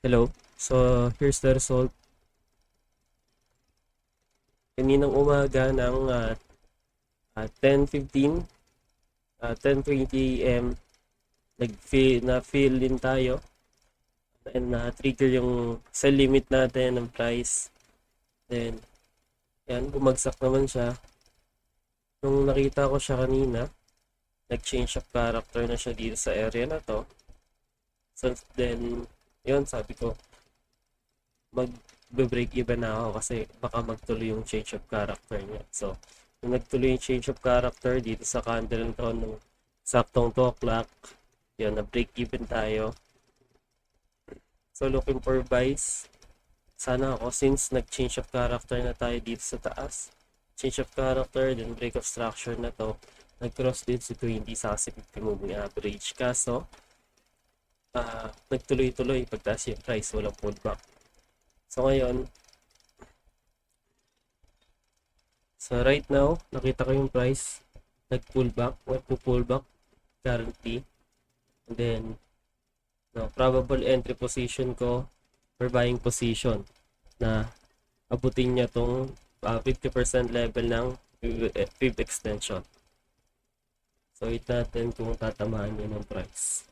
Hello. So, here's the result. Kaninang umaga ng 10:15, 10:20 AM, na-fill din tayo and na-trigger yung sell limit natin ng price. Then, yan, bumagsak naman siya. Nung nakita ko siya kanina, nag-change of character na siya dito sa area na to. So, then, yun, sabi ko, mag-break even na ako kasi baka magtuloy yung change of character niya. So, nung nagtuloy yung change of character dito sa candle na to nung saktong 2 o'clock, yun, na-break even tayo. So, looking for buys. Sana ako since nag-change of character na tayo dito sa taas. Change of character, then break of structure na to. Nag-cross din si 20 sa 50 moving average. Kaso, nagtuloy-tuloy pagtaas yung price, walang pullback. So ngayon, right now, nakita ko yung price, nag-pullback, pullback currently. And then, probable entry position ko for buying position na abutin niya tong 50% level ng fib extension. So, wait natin kung tatamaan niya ng price.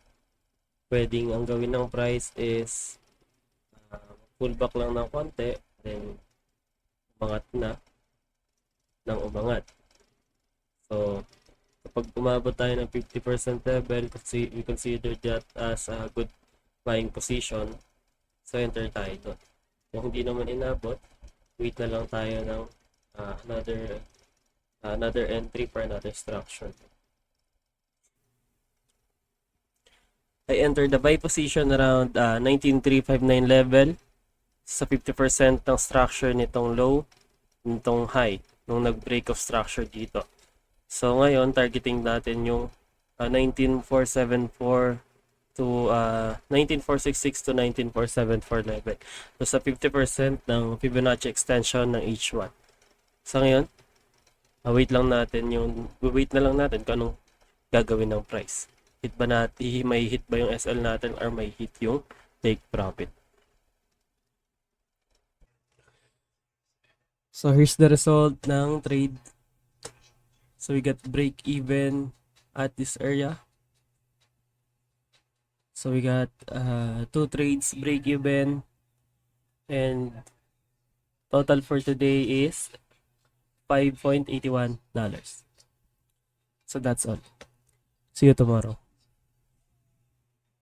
Pwedeng ang gawin ng price is pullback lang ng konti, then umangat na ng umangat. So, kapag umabot tayo ng 50% level, we consider that as a good buying position. So, enter tayo doon. Kung hindi naman inabot, wait na lang tayo ng another entry for another structure. I entered the buy position around 19,359 level sa 50% ng structure nitong low, nitong high, nung nag-break of structure dito. So ngayon, targeting natin yung 19,474 to 19,466 to 19,474 level. So sa 50% ng Fibonacci extension ng each one. So ngayon, wait na lang natin kung anong gagawin ng price. May hit ba yung SL natin or may hit yung take profit. So here's the result ng trade. So we got break even at this area. So we got 2 trades break even, and total for today is $5.81. So that's all. See you tomorrow.